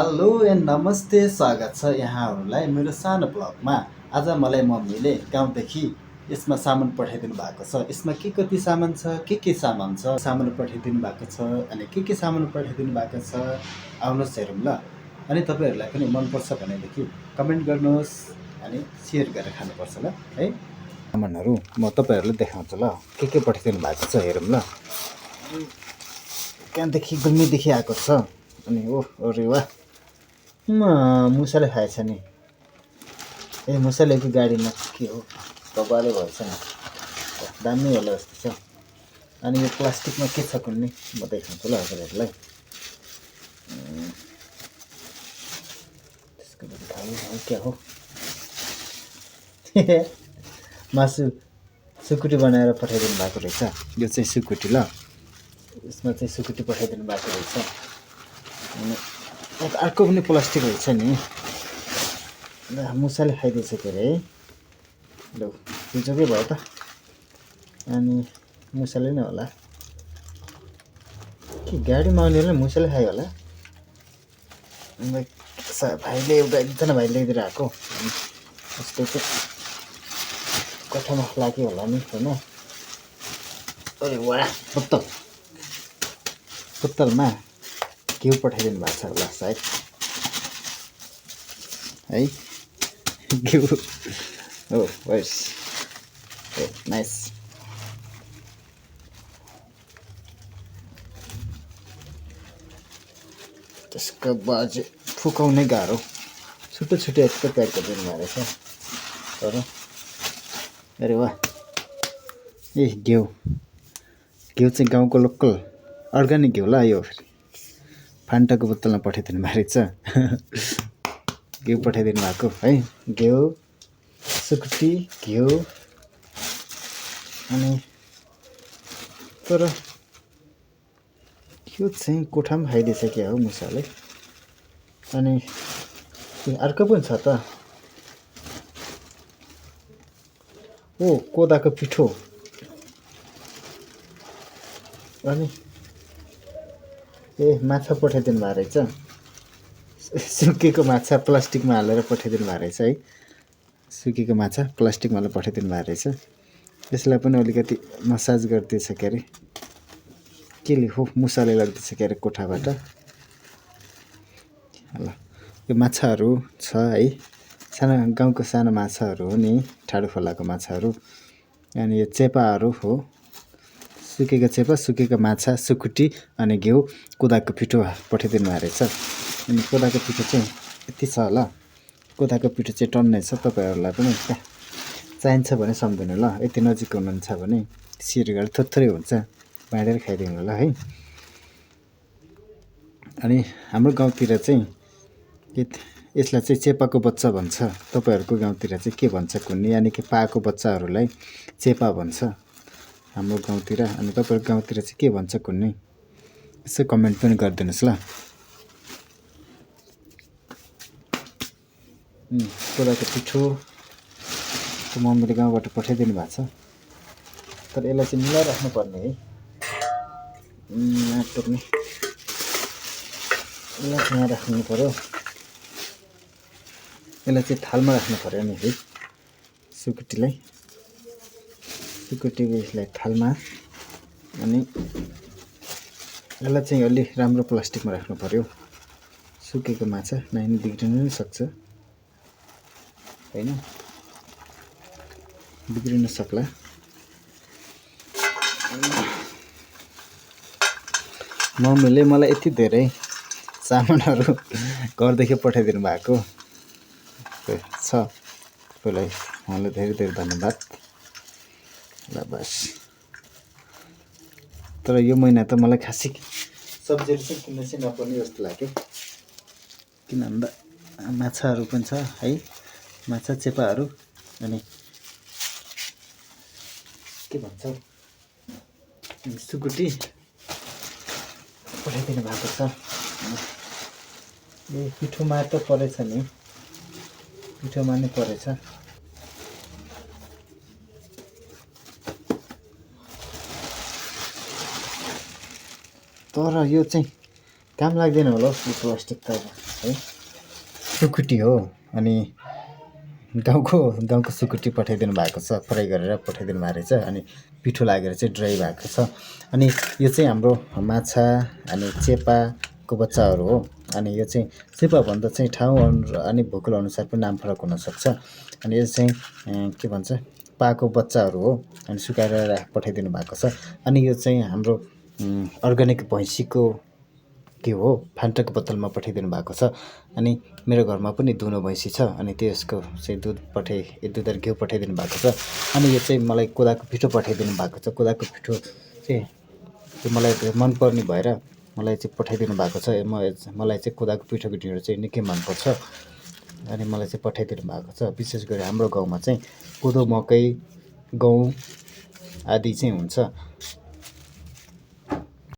Hello and नमस्ते, स्वागत छ यहाँहरूलाई मेरो सानो ब्लगमा। आज मलाई मम्मीले गाउँदेखि यसमा सामान पठाइदिनु भएको छ। यसमा के कति सामान छ, के सामान छ, सामान पठाइदिनु भएको छ अनि के सामान पठाइदिनु भएको छ, आउनुहोस् हेरौँ ल। अनि तपाईँहरूलाई पनि मनपर्छ भनेदेखि कमेन्ट गर्नुहोस् अनि सेयर गरेर खानुपर्छ ल है। सामानहरू म तपाईँहरूलाई देखाउँछु ल, के पठाइदिनु भएको छ हेरौँ ल। कहाँदेखि गुल्मीदेखि आएको छ अनि ओ अरे वाह, मुसाले खाएछ नि। ए मुसालेको गाडीमा के हो, कपाले भएछ नि, दामी होला जस्तो छ। अनि यो प्लास्टिकमा के छ कुन्नी म देखाउँछु ल हजुरहरूलाई। त्यसको लागि थाहा क्या हो मासु सुकुटी बनाएर पठाइदिनु भएको रहेछ। यो चाहिँ सुकुटी ल, यसमा चाहिँ सुकुटी पठाइदिनु भएको रहेछ। अनि अर्को पनि प्लास्टिक रहेछ नि, मुसाले खाइदिएछ के अरे है। ल बिजोकै भयो त, अनि मुसाले नै होला कि गाडीमा आउनेलाई मुसाले खायो होला। भाइले एकजना भाइले ल्याइदिएर आएको, उसको चाहिँ कोठामा लाग्यो होला नि होइन। अरे वाह, बोतलमा घिउ पठाइदिनु भएको छ होला सायद है। घिउ हो वेस नाइस। त्यसको बाजे फुकाउनै गाह्रो, छुट्टो यस्तो प्याक गरिदिनु भएको रहेछ तर। अरे वाह, ए घिउ चाहिँ गाउँको लोकल अर्ग्यानिक घिउ ल। यो फान्टाको बोतलमा पठाइदिनु भएको रहेछ। घिउ पठाइदिनु भएको है, घिउ सुकुटी घिउ। अनि तर यो चाहिँ कोठामा खाइदिएछ क्या हो मुसाले। अनि अर्को पनि छ त, ओ कोदाको पिठो। अनि ए माछा पठाइदिनु भएको रहेछ, सुकेको माछा प्लास्टिकमा हालेर पठाइदिनु भएको रहेछ है। सुकेको माछा प्लास्टिकमा हालेर पठाइदिनु भएको रहेछ। यसलाई पनि अलिकति मसाज गरिदिएछ के अरे, केले हो मुसाले लाग्दैछ के अरे कोठाबाट। ल यो माछाहरू छ है, सानो गाउँको सानो माछाहरू हो नि, ठाडो खोलाको माछाहरू। अनि यो चेपाहरू हो, सुकेको चेपा सुकेको माछा सुकुटी अनि घिउ कोदाको पिठो पठाइदिनु भएको रहेछ। अनि कोदाको पिठो चाहिँ यति छ होला, कोदाको पिठो चाहिँ टन्नै छ। तपाईँहरूलाई पनि चाहिन्छ भने सम्झिनु ल, यति नजिक हुनुहुन्छ भने सिर गरेर थोरै हुन्छ बाँडेर खाइदिनु होला है। अनि हाम्रो गाउँतिर चाहिँ यसलाई चाहिँ चेपाको बच्चा भन्छ। तपाईँहरूको गाउँतिर चाहिँ के भन्छ कुन्नी, यानि कि पाएको बच्चाहरूलाई चेपा भन्छ हाम्रो गाउँतिर। अनि तपाईँहरूको गाउँतिर चाहिँ के भन्छ कुन्नी, यसो कमेन्ट पनि गरिदिनुहोस् ल। कोदाको पिठो मम्मीले गाउँबाट पठाइदिनु भएको छ, तर यसलाई चाहिँ मिलाएर राख्नुपर्ने है, टोक्ने यसलाई यहाँ राख्नु पऱ्यो। यसलाई चाहिँ थालमा राख्नु पऱ्यो नि है, सुकुटी यसलाई थालमा। अनि यसलाई चाहिँ अलि राम्रो प्लास्टिकमा राख्नु पऱ्यो। सुकेको माछा नाइन बिग्रिनु पनि सक्छ होइन, बिग्रिन सक्ला। मम्मीले मलाई यति धेरै सामानहरू घरदेखि पठाइदिनु भएको छ, तपाईँलाई उहाँलाई धेरै धन्यवाद ल। बस तर यो महिना त मलाई खासै सब्जीहरू चाहिँ किन्नु चाहिँ नपर्ने जस्तो लाग्यो, किन भन्दा माछाहरू पनि छ है, माछा चेपाहरू। अनि के भन्छ सुकुटी पठाइदिनु भएको छ। ए पिठोमा त परेछ नि, पिठोमा नै परेछ। तर यो चाहिँ काम लाग्दैन होला हौ यो प्लास्टिक त। है सुकुटी हो। अनि गाउँको सुकुटी पठाइदिनु भएको छ, फ्राई गरेर पठाइदिनु भएको रहेछ। अनि पिठो लागेर चाहिँ ड्राई भएको छ। अनि यो चाहिँ हाम्रो माछा अनि चेपाको बच्चाहरू हो। अनि यो चाहिँ चेपा भन्दा चाहिँ ठाउँ अनि भूगोल अनुसार पनि नाम फरक हुनसक्छ। अनि यो चाहिँ के भन्छ पाको बच्चाहरू हो। अनि सुकाएर पठाइदिनु भएको छ। अनि यो चाहिँ हाम्रो अर्ग्यानिक भैँसीको के हो फान्टाको बोतलमा पठाइदिनु भएको छ। अनि मेरो घरमा पनि दुनो भैँसी छ। अनि त्यसको चाहिँ दुध र घिउ पठाइदिनु भएको छ। अनि यो चाहिँ मलाई कोदाको पिठो पठाइदिनु भएको छ। कोदाको पिठो चाहिँ मलाई मनपर्ने भएर मलाई चाहिँ पठाइदिनु भएको छ। मलाई चाहिँ कोदाको पिठोको ढिँडो चाहिँ निकै मनपर्छ। अनि मलाई चाहिँ पठाइदिनु भएको छ। विशेष गरी हाम्रो गाउँमा चाहिँ कोदो, मकै, गहुँ आदि चाहिँ हुन्छ।